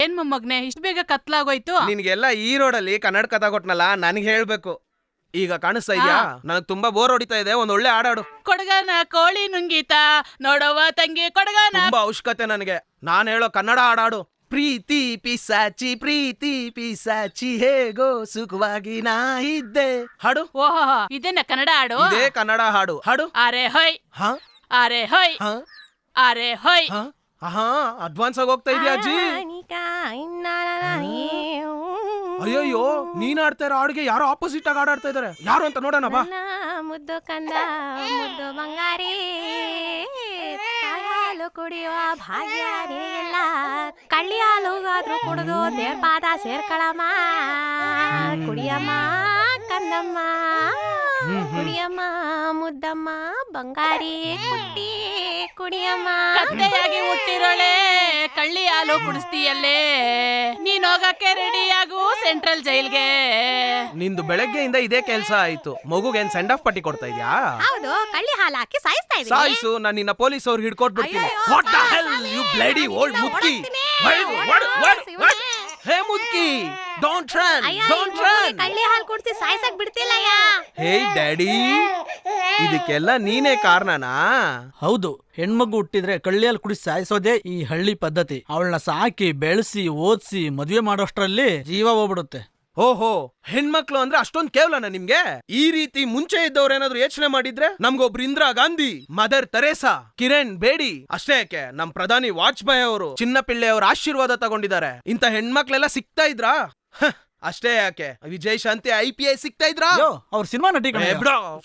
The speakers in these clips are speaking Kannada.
ಏನ್ ಮೊಮ್ಮಗ್ನೆ ಇಷ್ಟು ಬೇಗ ಕತ್ಲಾಗೋಯ್ತು? ನಿನ್ಗೆಲ್ಲ ಈ ರೋಡಲ್ಲಿ ಕನ್ನಡ ಕಥಾ ಕೊಟ್ನಲ್ಲ, ನನಗೆ ಹೇಳ್ಬೇಕು. ಈಗ ಕಾಣಿಸ್ತಾ ಇದ್ಯಾ? ನನಗ್ ತುಂಬಾ ಬೋರ್ ಹೊಡಿತಾ ಇದೆ, ಒಂದ್ ಒಳ್ಳೆ ಹಾಡಾಡು. ಕೊಡಗನ ಕೋಳಿ ನುಂಗೀತ ನೋಡವ ತಂಗಿ ಕೊಡಗನ. ತುಂಬಾ ಅವಶ್ಯಕತೆ ನನಗೆ. ನಾನ್ ಹೇಳೋ ಕನ್ನಡ ಹಾಡಾಡು. ಪ್ರೀತಿ ಪಿಸಾಚಿ ಹೇಗೋ ಸುಖವಾಗಿ ನಾ ಇದ್ದೆ. ಹಾಡು. ಓಹೋ, ಇದೇನ ಕನ್ನಡ ಹಾಡು? ಇದೇ ಕನ್ನಡ ಹಾಡು. ಹಾಡು. ಅರೆ ಹೊಯ್ ಹಾ ಅರೆ ಹೊಯ್ ಹಾ ಅರೆ ಹೊಯ್. ಹಾ ಅಡ್ವಾನ್ಸ್ ಆಗಿ ಹೋಗ್ತಾ ಇದೆಯಾ ಅಜ್ಜಿ? ಅಯ್ಯಯ್ಯೋ, ನೀನ್ ಆಡ್ತಾ ಇರೋ ಹಾಡಿಗೆ ಯಾರೋ ಆಪೋಸಿಟ್ ಆಗಿ ಹಾಡಾಡ್ತಾ ಇದಾರೆ. ಯಾರು ಅಂತ ನೋಡೋಣ ಬಾ. ಮುದ್ದು ಕಂದ ಮುದ್ದು ಬಂಗಾರಿ ಹಾಲು ಕುಡಿಯುವ ಭಾಗ್ಯ ನಿನಗಿಲ್ಲ, ಕಳ್ಳಿ ಹಾಲುಗಾದ್ರೂ ಕುಡಿದು ದೇಪಾದ ಸೇರ್ಕಳಮ್ಮ, ಕುಡಿಯಮ್ಮ ಕಂದಮ್ಮ ಕುಡಿಯಮ್ಮ ಮುದ್ದಮ್ಮ ಬಂಗಾರಿ ಕುಟ್ಟಿ ಕುಡಿಯಮ್ಮ. ಕತ್ತೆಯಾಗಿ ಹುಟ್ಟಿರೋಳೆ ಕಳ್ಳಿ ಹಾಲು ಕುಡಿಸ್ತೀಯಲ್ಲೇ, ನೀನ್ ಹೋಗಕ್ಕೆ ರೆಡಿಯಾಗು ಸೆಂಟ್ರಲ್ ಜೈಲ್ಗೆ. ನಿಂದು ಬೆಳಗ್ಗೆಯಿಂದ ಇದೇ ಕೆಲ್ಸ ಆಯ್ತು. ಮಗುಗೇನ್ ಸೆಂಡ್ ಆಫ್ ಪಟ್ಟಿ ಕೊಡ್ತಾ ಇದ್ಯಾ? ಹೌದು, ಕಳ್ಳಿ ಹಾಲು ಹಾಕಿ ಸಾಯಿಸ್ತಾ ಇದ್ದೀನಿ. ಸಾಯಿಸು, ನಾನು ನಿನ್ನ ಪೊಲೀಸ್ ಅವ್ರು ಹಿಡ್ಕೊಟ್ಬಿಡ್ತೀನಿ. What the hell you bloody old ಮುದ್ಕಿ. ಹೇ ಮುದ್ಕಿ, ಡೋಂಟ್ ರನ್, ಡೋಂಟ್ ರನ್. ಕಳ್ಳಿ ಹಾಲು ಕುಡಿಸಿ ಸಾಯಿಸಕ್ ಬಿಡ್ತಿಲ್ಲಯ್ಯ. ಹೇ ಡ್ಯಾಡಿ, ಇದಕ್ಕೆಲ್ಲ ನೀನೇ ಕಾರಣನಾ? ಹೌದು, ಹೆಣ್ಮಗು ಹುಟ್ಟಿದ್ರೆ ಕಳ್ಳಿಯಲ್ಲಿ ಕುಡಿಸಿ ಸಾಯಿಸೋದೇ ಈ ಹಳ್ಳಿ ಪದ್ಧತಿ. ಅವಳನ್ನ ಸಾಕಿ ಬೆಳೆಸಿ ಓದಿಸಿ ಮದುವೆ ಮಾಡೋಷ್ಟ್ರಲ್ಲಿ ಜೀವ ಹೋಗ್ಬಿಡುತ್ತೆ. ಓಹೋ, ಹೆಣ್ಮಕ್ಳು ಅಂದ್ರೆ ಅಷ್ಟೊಂದ್ ಕೇವಲನ ನಿಮ್ಗೆ? ಈ ರೀತಿ ಮುಂಚೆ ಇದ್ದವ್ರೇನಾದ್ರು ಯೋಚನೆ ಮಾಡಿದ್ರೆ ನಮ್ಗೊಬ್ರು ಇಂದಿರಾ ಗಾಂಧಿ, ಮದರ್ ತೆರೇಸಾ, ಕಿರಣ್ ಬೇಡಿ, ಅಷ್ಟೇ ಯಾಕೆ ನಮ್ ಪ್ರಧಾನಿ ವಾಜಪೇಯಿ ಅವರು, ಚಿನ್ನಪಿಳ್ಳೆ ಅವರ ಆಶೀರ್ವಾದ ತಗೊಂಡಿದ್ದಾರೆ. ಇಂತ ಹೆಣ್ಮಕ್ಳೆಲ್ಲ ಸಿಗ್ತಾ ಇದ್ರಾ? ಅಷ್ಟೇ ಯಾಕೆ ವಿಜಯ್ ಶಾಂತಿ IPS ಸಿಗ್ತಾ ಇದ್ರಾ? ಅವ್ರ ಸಿನಿಮಾ ನಟಿ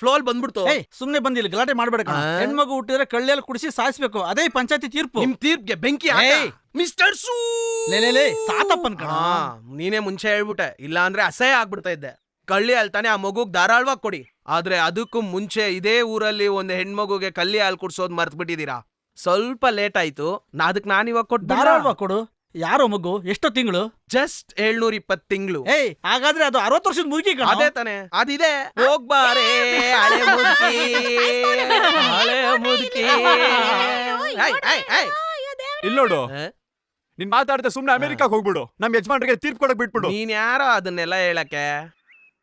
ಫ್ಲೋಲ್ ಬಂದ್ಬಿಡ್ತು. ಸುಮ್ನೆ ಬಂದಿಲ್ಲ, ಗಲಾಟೆ ಮಾಡ್ಬೇಡ. ಹೆಣ್ಮಗು ಹುಟ್ಟಿದ್ರೆ ಕಳ್ಳಿಯಲ್ಲಿ ಕುಡಿಸಿ ಸಾಯಿಸ್ಬೇಕು, ಅದೇ ಪಂಚಾಯತಿ ತೀರ್ಪು. ನಿಮ್ ತೀರ್ಪ್ಗೆ ಬೆಂಕಿ ಮಿಸ್ಟರ್ ಸೂ. ಸಾತಪ್ಪನ್ ಕಣ, ನೀನೇ ಮುಂಚೆ ಹೇಳ್ಬಿಟ್ಟೆ, ಇಲ್ಲ ಅಂದ್ರೆ ಅಸಹ್ಯ ಆಗ್ಬಿಡ್ತಾ ಇದ್ದೆ. ಕಳ್ಳಿ ಹಾಲ್ ತಾನೆ ಆ ಮಗುಗ್ ಧಾರಾಳವಾಗಿ ಕೊಡಿ. ಆದ್ರೆ ಅದಕ್ಕೂ ಮುಂಚೆ ಇದೇ ಊರಲ್ಲಿ ಒಂದು ಹೆಣ್ಮಗುಗೆ ಕಳ್ಳಿ ಹಾಲ್ ಕುಡ್ಸೋದ್ ಮರ್ತ್ ಬಿಟ್ಟಿದೀರಾ. ಸ್ವಲ್ಪ ಲೇಟ್ ಆಯ್ತು, ಅದಕ್ಕೆ ನಾನಿವಾಗ ಕೊಟ್ಟು ಧಾರಾಳವಾಗಿ ಕೊಡು. ಯಾರೋ ಮಗು, ಎಷ್ಟೋ ತಿಂಗಳು? ಜಸ್ಟ್ 720 ತಿಂಗಳು. ಹಾಗಾದ್ರೆ ಅದು 60 ವರ್ಷದ ಮುದುಕಿ ಕಣ. ಅದೇ ತಾನೆ, ಅದಿದೆ. ಹೋಗ್ಬಾರೆ ಹಳೆ ಮುದುಕಿ, ಹಳೆ ಮುದುಕಿ. ಇಲ್ಲಿ ನೋಡು, ನೀನ್ ಮಾತಾಡ್ದೆ ಸುಮ್ನೆ ಅಮೆರಿಕಾಗ್ ಹೋಗ್ಬಿಡು. ನಮ್ ಯಜಮಾನ್ರಿಗೆ ತೀರ್ಪು ಕೊಡಕ್ ಬಿಟ್ಬಿಡು. ನೀನ್ ಯಾರೋ ಅದನ್ನೆಲ್ಲ ಹೇಳಕ್ಕೆ?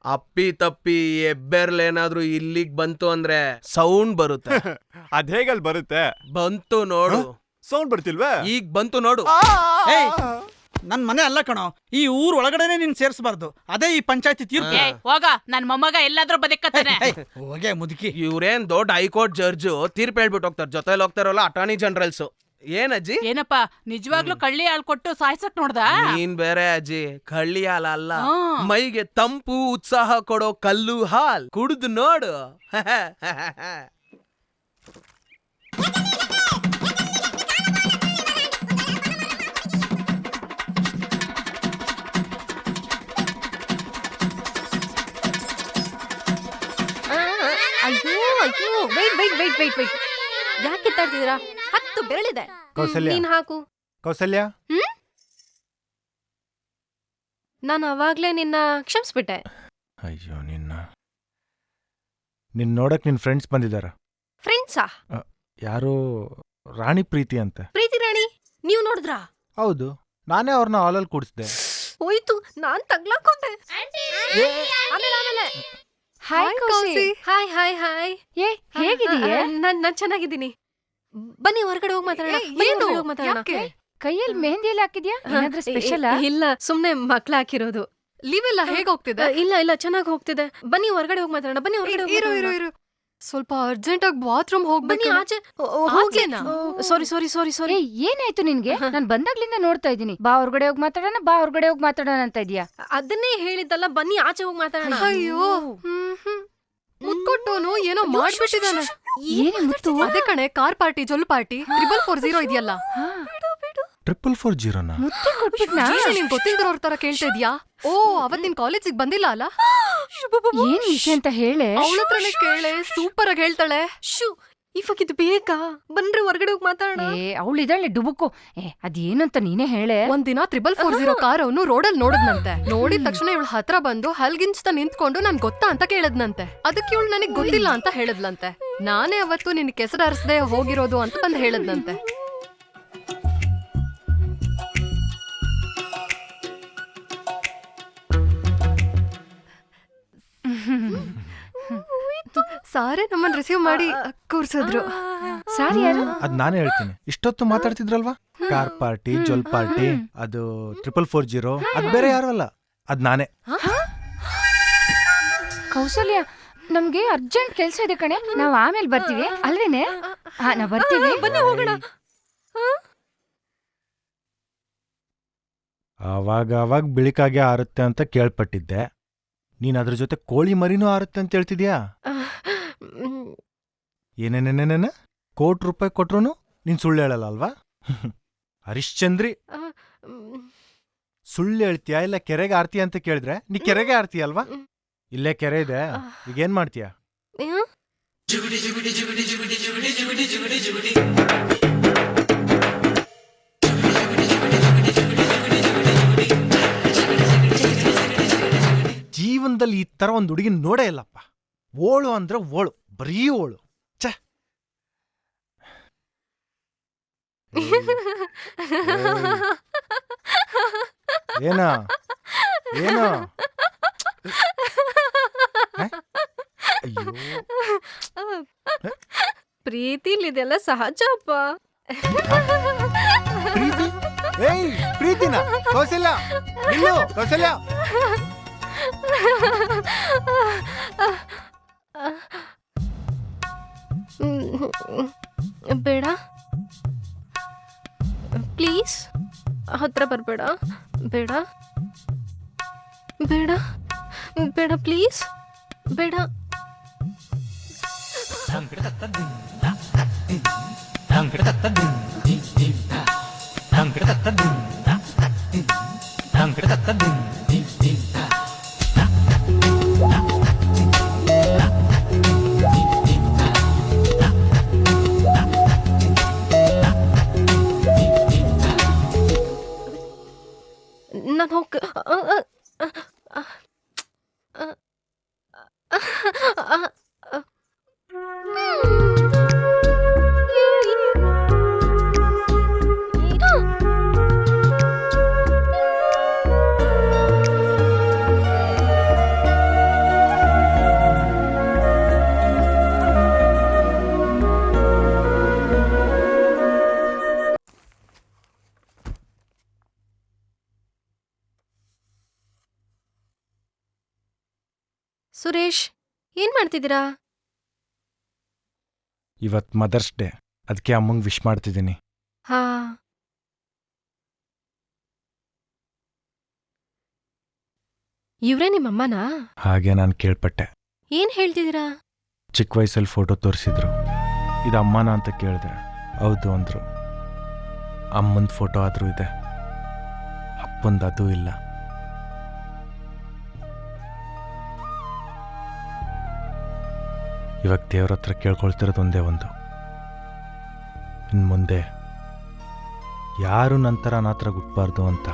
ಅಪ್ಪಿ ತಪ್ಪಿ ಹೆಬ್ಬೆರ್ಲೇನಾದ್ರೂ ಇಲ್ಲಿಗ್ ಬಂತು ಅಂದ್ರೆ ಸೌಂಡ್ ಬರುತ್ತೆ. ಅದ್ ಹೇಗಲ್ ಬರುತ್ತೆ? ಬಂತು ನೋಡು. ಸೌಂಡ್ ಬರ್ತಿಲ್ವೇ? ಈಗ ಬಂತು ನೋಡು. ನನ್ ಮನೆ ಅಲ್ಲ ಕಣೋ, ಈ ಊರ್ ಒಳಗಡೆನೆ ನೀನ್ ಸೇರ್ಸ್ಬಾರ್ದು, ಅದೇ ಈ ಪಂಚಾಯತಿ ತೀರ್ಪು. ಹೋಗ, ನನ್ ಮೊಮ್ಮಗ ಎಲ್ಲಾದ್ರೂ ಬದುಕತ್ತಾನೆ. ಹೋಗೆ ಮುದುಕಿ. ಇವ್ರೇನ್ ದೊಡ್ಡ ಹೈಕೋರ್ಟ್ ಜಡ್ಜು ತೀರ್ಪು ಹೇಳ್ಬಿಟ್ಟು ಹೋಗ್ತಾರೆ. ಜೊತೆಲಿ ಹೋಗ್ತಾರಲ್ಲ ಅಟಾರ್ನಿ ಜನರಲ್ಸ್. ಏನಜ್ಜಿ? ಏನಪ್ಪ ನಿಜವಾಗ್ಲೂ ಕಳ್ಳಿ ಹಾಲ್ ಕೊಟ್ಟು ಸಾಯ್ಸಕ್ ನೋಡ್ದ? ನೀನ್ ಬೇರೆ ಅಜ್ಜಿ, ಕಳ್ಳಿ ಹಾಲ್ ಅಲ್ಲ, ಮೈಗೆ ತಂಪು ಉತ್ಸಾಹ ಕೊಡೋ ಕಲ್ಲು ಹಾಲ್ ಕುಡ್ದು ನೋಡು. ಅಯ್ಯೋ ಅಯ್ಯೋ, ವೇಟ್ ಯಾಕೆ ಕಿತ್ತಾಡ್ತಿದ್ದೀರಾ? 10 ಬೆರಳಿದೆ. ಕೌಸಲ್ಯ, ನೀನ್ ಹಾಕು. ಕೌಸಲ್ಯ, ನಾನು ಅವಾಗ್ಲೇ ನಿನ್ನ ಕ್ಷಮಿಸ್ಬಿಟ್ಟೆ. ಅಯ್ಯೋ ನಿನ್ ನೋಡಕ್ ನಿನ್ ಫ್ರೆಂಡ್ಸ್ ಬಂದಿದಾರ. ಫ್ರೆಂಡ್ಸಾ? ಯಾರೋ ರಾಣಿ ಪ್ರೀತಿ ಅಂತ. ಪ್ರೀತಿ ರಾಣಿ ನೀವು ನೋಡಿದ್ರಾ? ಹೌದು, ನಾನೇ ಅವ್ರನ್ನ ಹಾಲಲ್ಲಿ ಕೂಡಿಸ್ದೆ. ಹೋಯ್ತು, ನಾನ್ ತಗ್ಲಾಕೊಂಡೆ. ಆಮೇಲೆ hi Kausi. Hi hi hi. ಹೇಗಿದೀಯ? ನಾನ್ ಚೆನ್ನಾಗಿದ್ದೀನಿ. ಬನ್ನಿ ಹೊರಗಡೆ ಹೋಗಿ ಮಾತಾಡೋಣ. ಕೈಯಲ್ಲಿ ಮೆಹಂದಿ ಎಲ್ಲ ಹಾಕಿದ್ಯಾ? ಏನಾದ್ರೂ ಸ್ಪೆಷಲ್? ಇಲ್ಲ, ಸುಮ್ನೆ ಮಕ್ಳು ಹಾಕಿರೋದು. ಲೀವ್ ಎಲ್ಲ ಹೇಗ್ ಹೋಗ್ತಿದೆ? ಇಲ್ಲ ಚೆನ್ನಾಗಿ ಹೋಗ್ತಿದೆ. ಬನ್ನಿ ಹೊರಗಡೆ ಹೋಗಿ ಮಾತಾಡೋಣ. ಬನ್ನಿ ಹೊರಗಡೆ. ಇರು, ಸ್ವಲ್ಪ ಅರ್ಜೆಂಟ್ ಆಗಿ ಬಾತ್ರೂಮ್ ಹೋಗ್ಬನ್ನಿ. ಆಚೆ ಹೋಗ್ಲೇನಾ? ಸಾರಿ. ಏನಾಯ್ತು ನಿನ್ಗೆ? ನಾನ್ ಬಂದಾಗ್ಲಿಂದ ನೋಡ್ತಾ ಇದೀನಿ. ಬಾ ಹೊರಗಡೆ ಹೋಗಿ ಮಾತಾಡೋಣ ಅಂತ ಇದೀಯಾ? ಅದನ್ನೇ ಹೇಳಿದ್ದಲ್ಲ, ಬನ್ನಿ ಆಚೆ ಹೋಗಿ ಮಾತಾಡೋಣ. ಅಯ್ಯೋ, ಮುತ್ಕೊಟ್ಟೋನು ಏನೋ ಮಾಡ್ಬಿಟ್ಟಿದಾನೆ. ಏನೇ ಮುತ್ತು? ಅದೇ ಕಣೆ, ಕಾರ್ ಪಾರ್ಟಿ, ಜೊಲ್ಲು ಪಾರ್ಟಿ 440 ಇದೆಯಲ್ಲ. 440 ಮುತ್ತೆ ಕೊಟ್ಬಿಟ್ನಾ? ನೀನ್ ಗೊತ್ತಿಲ್ದಿರೋರ್ ತರ ಕೇಳ್ತಾ ಇದ್ಯಾ? ಓ, ಅವತ್ ನಿನ್ ಕಾಲೇಜಿಗೆ ಬಂದಿಲ್ಲ ಅಲ್ಲ? ಏನ್ ವಿಷಯ ಅಂತ ಹೇಳೆ. ಅವಳತ್ರನೇ ಕೇಳೆ, ಸೂಪರ್ ಆಗಿ ಹೇಳ್ತಾಳೆ. ಇವಾಗಿದ್ದು ಬೇಕಾ? ಬನ್ರಿ ಹೊರಗಡೆ ಹೋಗಿ ಮಾತಾಡೋಣ. ಅವಳಿದಾಳೆ ಡುಬುಕು. ಅದೇನು ಅಂತ ನೀನೇ ಹೇಳೆ. ಒಂದಿನ 440 ಕಾರ್ ಅವನು ರೋಡಲ್ಲಿ ನೋಡಿದ್ನಂತೆ. ನೋಡಿದ ತಕ್ಷಣ ಇವಳು ಹತ್ರ ಬಂದು ಹಲ್ಗಿಂಚ್ತಾ ನಿಂತ್ಕೊಂಡು ನಾನ್ ಗೊತ್ತಾ ಅಂತ ಕೇಳದ್ನಂತೆ. ಅದಕ್ಕೆ ಇವಳು ನನಗ್ ಗೊತ್ತಿಲ್ಲ ಅಂತ ಹೇಳದ್ಲಂತೆ. ನಾನೇ ಅವತ್ತು ನಿನ್ ಕೆಸರು ಹರಿಸದೆ ಹೋಗಿರೋದು ಅಂತ ಬಂದು ಹೇಳದ್ನಂತೆ. ಸಾರೇ ನಮ್ಮನ್ ರಿಸೀವ್ ಮಾಡಿ ಕೂರ್ಸಿದ್ರು. ಸಾರಿ ಯಾರು? ಅದ್ ನಾನೇ ಹೇಳ್ತೀನಿ. ಇಷ್ಟೊತ್ತು ಮಾತಾಡ್ತಿದ್ರಲ್ವಾ, ಕಾರ್ ಪಾರ್ಟಿ, ಜೊಲ್ ಪಾರ್ಟಿ, ಅದು 440, ಅದ್ ಬೇರೆ ಯಾರು ಅಲ್ಲ, ಅದ್ ನಾನೇ. ಕೌಸಲ್ಯ, ನಮ್ಗೆ ಅರ್ಜೆಂಟ್ ಕೆಲ್ಸ ಇದೆ ಕಣೆ, ನಾವ್ ಆಮೇಲೆ ಬರ್ತೀವಿ ಅಲ್ವೇನೆ? ಹಾ, ನಾವ್ ಬರ್ತೀವಿ. ಬನ್ನಿ ಹೋಗೋಣ. ಅವಾಗ ಬಿಳಿಕಾಗೆ ಆರುತ್ತೆ ಅಂತ ಕೇಳ್ಪಟ್ಟಿದ್ದೆ. ನೀನ್ ಅದ್ರ ಜೊತೆ ಕೋಳಿ ಮರಿನೂ ಆರುತ್ತೆ ಅಂತ ಹೇಳ್ತಿದ್ಯಾ? ಏನೇನೇನೇನ ₹1,00,00,000 ಕೊಟ್ರು ನೀನ್ ಸುಳ್ಳು ಹೇಳಲ್ಲ ಅಲ್ವಾ? ಹರಿಶ್ಚಂದ್ರಿ, ಸುಳ್ಳು ಹೇಳ್ತೀಯಾ ಇಲ್ಲ ಕೆರೆಗೆ ಆರ್ತೀಯ ಅಂತ ಕೇಳಿದ್ರೆ ನೀ ಕೆರೆಗೆ ಆರ್ತೀಯ ಅಲ್ವಾ? ಇಲ್ಲೇ ಕೆರೆ ಇದೆ, ಈಗೇನ್ ಮಾಡ್ತೀಯ? ಜೀವನದಲ್ಲಿ ಈ ತರ ಒಂದು ಹುಡುಗಿ ನೋಡೇ ಇಲ್ಲಪ್ಪ. ಓಳು ಅಂದ್ರೆ ಓಳು, ಬರೀ ಓಳು. ಛೆ, ಏನ ಏನು? ಅಯ್ಯೋ, ಪ್ರೀತಿಲಿ ಇದೆಲ್ಲ ಸಹಜ ಅಪ್ಪ. ಪ್ರೀತಿ? ಏಯ್, ಪ್ರೀತಿನ? ಕೌಸಲ್ಯ, ನಿಲ್ಲು, ಕೌಸಲ್ಯ. ಬೇಡ ಪ್ಲೀಸ್, ಹತ್ರ ಬರ್ಬೇಡ. ಬೇಡ ಬೇಡ ಬೇಡ ಪ್ಲೀಸ್, ಬೇಡ. ನಾನು ಹೋಗ ಸುರೇಶ್, ಏನ್ ಮಾಡ್ತಿದ್ದೀರಾ? ಇವತ್ ಮದರ್ಸ್ ಡೇ, ಅದಕ್ಕೆ ಅಮ್ಮಂಗ್ ವಿಶ್ ಮಾಡ್ತಿದ್ದೀನಿ. ಹಾ, ಇವ್ರೇ ನಿಮ್ಮಮ್ಮನಾ? ಹಾಗೆ ನಾನು ಕೇಳ್ಪಟ್ಟೆ. ಏನ್ ಹೇಳ್ತಿದ್ದೀರಾ? ಚಿಕ್ಕ ವಯಸ್ಸಲ್ಲಿ ಫೋಟೋ ತೋರಿಸಿದ್ರು. ಇದು ಅಮ್ಮನ ಅಂತ ಕೇಳಿದೆ. ಹೌದು ಅಂದ್ರು. ಅಮ್ಮಂದು ಫೋಟೋ ಆದ್ರೂ ಇದೆ, ಅಪ್ಪಂದು ಅದೂ ಇಲ್ಲ. ಇವಾಗ ದೇವ್ರ ಹತ್ರ ಕೇಳ್ಕೊಳ್ತಿರೋದು ಒಂದೇ ಒಂದು, ಇನ್ನು ಮುಂದೆ ಯಾರು ನಂತರ ನಾತ್ರ ಗುಟ್ಬಾರ್ದು ಅಂತ.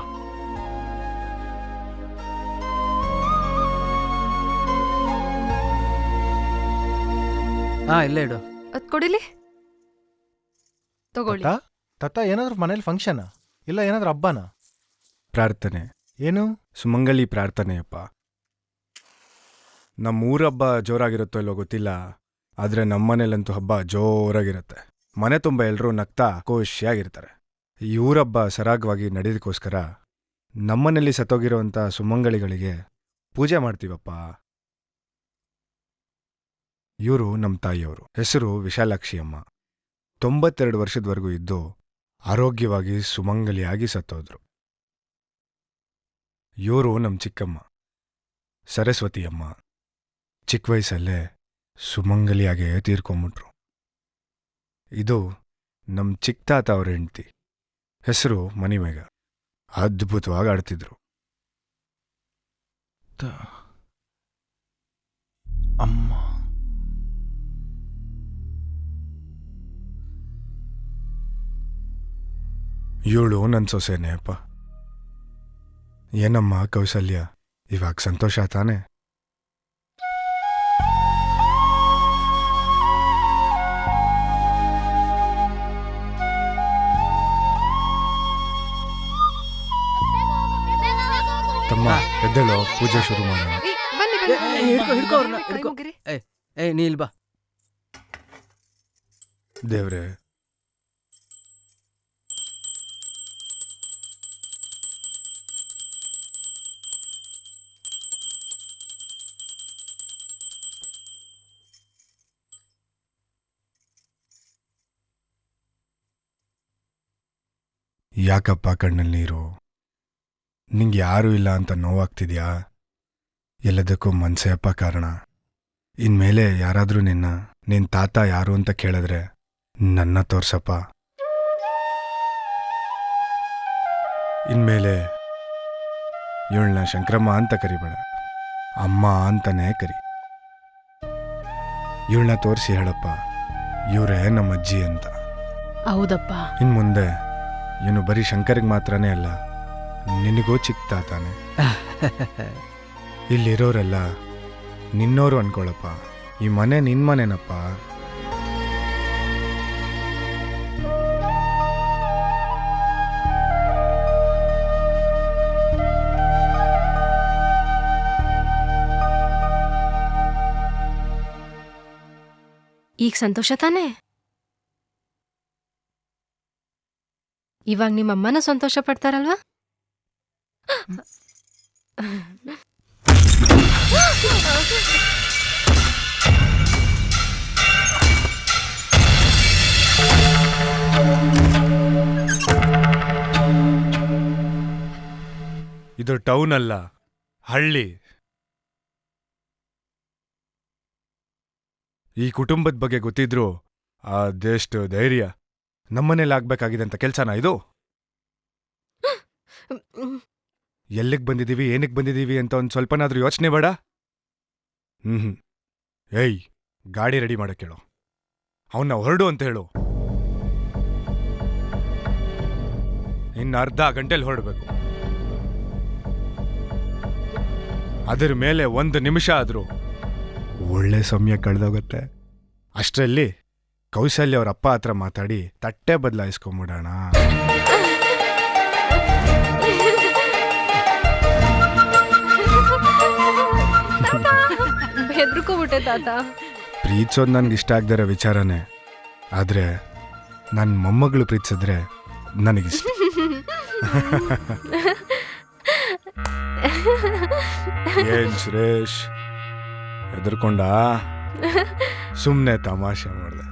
ಹಾ, ಇಲ್ಲೇ ಇಡು. ಅದ್ ಕೊಡಿಲಿ, ತಗೊಳ್ಳಿ. ತಾತ, ಏನಾದ್ರೂ ಮನೇಲಿ ಫಂಕ್ಷನ್ ಇಲ್ಲ ಏನಾದ್ರೂ ಹಬ್ಬನ? ಪ್ರಾರ್ಥನೆ. ಏನು? ಸುಮಂಗಲಿ ಪ್ರಾರ್ಥನೆಯಪ್ಪ. ನಮ್ಮೂರ ಹಬ್ಬ ಜೋರಾಗಿರುತ್ತೋ ಇಲ್ಲೋ ಗೊತ್ತಿಲ್ಲ, ಆದ್ರೆ ನಮ್ಮನೇಲಂತೂ ಹಬ್ಬ ಜೋರಾಗಿರುತ್ತೆ. ಮನೆ ತುಂಬ ಎಲ್ರೂ ನಗ್ತಾ ಖುಷಿಯಾಗಿರ್ತಾರೆ. ಇವ್ರಬ್ಬ ಸರಾಗವಾಗಿ ನಡೆಯೋದಕ್ಕೋಸ್ಕರ ನಮ್ಮನೇಲಿ ಸತ್ತೋಗಿರೋಂಥ ಸುಮಂಗಳಿಗಳಿಗೆ ಪೂಜೆ ಮಾಡ್ತೀವಪ್ಪ. ಇವರು ನಮ್ಮ ತಾಯಿಯವರು. ಹೆಸರು ವಿಶಾಲಾಕ್ಷಿ ಅಮ್ಮ. 92 ವರ್ಷದವರೆಗೂ ಇದ್ದು ಆರೋಗ್ಯವಾಗಿ ಸುಮಂಗಲಿಯಾಗಿ ಸತ್ತೋದ್ರು. ಇವರು ನಮ್ಮ ಚಿಕ್ಕಮ್ಮ ಸರಸ್ವತಿ ಅಮ್ಮ. ಚಿಕ್ಕ ವಯಸ್ಸಲ್ಲೇ ಸುಮಂಗಲಿಯಾಗೆ ತೀರ್ಕೊಂಬಿಟ್ರು. ಇದು ನಮ್ಮ ಚಿಕ್ಕ ತಾತ ಅವ್ರ ಹೆಂಡ್ತಿ. ಹೆಸರು ಮಣಿಮೇಘ. ಅದ್ಭುತವಾಗಿ ಆಡ್ತಿದ್ರು. ಅಮ್ಮ ಇವಳು ನನ್ನ ಸೊಸೆನೇ ಅಪ್ಪ. ಏನಮ್ಮ ಕೌಸಲ್ಯ, ಇವಾಗ ಸಂತೋಷ ತಾನೆ? ತಮ್ಮ ಎದ್ದೇಳೋ, ಪೂಜೆ ಶುರು ಮಾಡೋಣ. ಬನ್ನಿ ಹಿಡ್ಕೊ ಅವ್ರನ್ನ, ಕೈ ಹಿಡ್ಕೊ. ಮುಗಿರಿ. ಏ ನೀ ಇಲ್ ಬಾ. ದೇವ್ರೆ, ಯಾಕಪ್ಪ ಕಣ್ಣಲ್ಲಿ ನೀರು? ನಿಂಗೆ ಯಾರೂ ಇಲ್ಲ ಅಂತ ನೋವಾಗ್ತಿದ್ಯಾ? ಎಲ್ಲದಕ್ಕೂ ಮನ್ಸೇ ಅಪ್ಪ ಕಾರಣ. ಇನ್ಮೇಲೆ ಯಾರಾದ್ರೂ ನಿನ್ ತಾತ ಯಾರು ಅಂತ ಕೇಳಿದ್ರೆ ನನ್ನ ತೋರ್ಸಪ್ಪ. ಇನ್ಮೇಲೆ ಇವಳನ್ನ ಶಂಕ್ರಮ್ಮ ಅಂತ ಕರಿಬೇಡ, ಅಮ್ಮ ಅಂತಾನೇ ಕರಿ. ಇವಳನ್ನ ತೋರಿಸಿ ಹೇಳಪ್ಪ, ಇವರೇ ನಮ್ಮ ಅಜ್ಜಿ ಅಂತ. ಹೌದಪ್ಪ. ಇನ್ಮುಂದೆ ಇವನು ಬರೀ ಶಂಕರ್ಗೆ ಮಾತ್ರನೇ ಅಲ್ಲ, ನಿನಗೂ ಚಿಕ್ಕ ತಾತಾನೆ. ಇಲ್ಲಿರೋರೆಲ್ಲ ನಿನ್ನೋರು ಅನ್ಕೊಳಪ್ಪ. ಈ ಮನೆ ನಿನ್ ಮನೆನಪ್ಪ. ಈಗ ಸಂತೋಷ ತಾನೇ? ಇವಾಗ ನಿಮ್ಮಮ್ಮನೂ ಸಂತೋಷ ಪಡ್ತಾರಲ್ವಾ? ಇದು ಟೌನ್ ಅಲ್ಲ, ಹಳ್ಳಿ. ಈ ಕುಟುಂಬದ ಬಗ್ಗೆ ಗೊತ್ತಿದ್ರು ಅದೆಷ್ಟು ಧೈರ್ಯ. ನಮ್ಮನೇಲಿ ಆಗ್ಬೇಕಾಗಿದೆ ಅಂತ ಕೆಲ್ಸನಾ ಇದು? ಎಲ್ಲಿಗೆ ಬಂದಿದೀವಿ, ಏನಕ್ಕೆ ಬಂದಿದೀವಿ ಅಂತ ಒಂದ್ ಸ್ವಲ್ಪನಾದ್ರೂ ಯೋಚನೆ ಬೇಡ? ಏಯ್, ಗಾಡಿ ರೆಡಿ ಮಾಡಕ್ ಹೇಳು. ಅವನ್ನ ಹೊರಡು ಅಂತ ಹೇಳು. ಇನ್ನು ಅರ್ಧ ಗಂಟೆಲಿ ಹೊರಡ್ಬೇಕು. ಅದರ ಮೇಲೆ 1 ನಿಮಿಷ ಆದ್ರೂ ಒಳ್ಳೆ ಸಮಯ ಕಳೆದೋಗತ್ತೆ. ಅಷ್ಟರಲ್ಲಿ ಕೌಶಲ್ಯ ಅವ್ರ ಅಪ್ಪ ಹತ್ರ ಮಾತಾಡಿ ತಟ್ಟೆ ಬದಲಾಯಿಸ್ಕೊಂಬಿಡೋಣ. ಹೆದ್ರುಕೋಬಿಟ್ಟೆ ತಾತ. ಪ್ರೀತಿಸೋದು ನನ್ಗೆ ಇಷ್ಟ ಆಗದಿರೋ ವಿಚಾರನೇ, ಆದ್ರೆ ನನ್ನ ಮೊಮ್ಮಗಳು ಪ್ರೀತಿಸಿದ್ರೆ ನನಗಿಷ್ಟ. ಏನ್ ಸುರೇಶ್, ಹೆದರ್ಕೊಂಡ? ಸುಮ್ಮನೆ ತಮಾಷೆ ಮಾಡಿದೆ.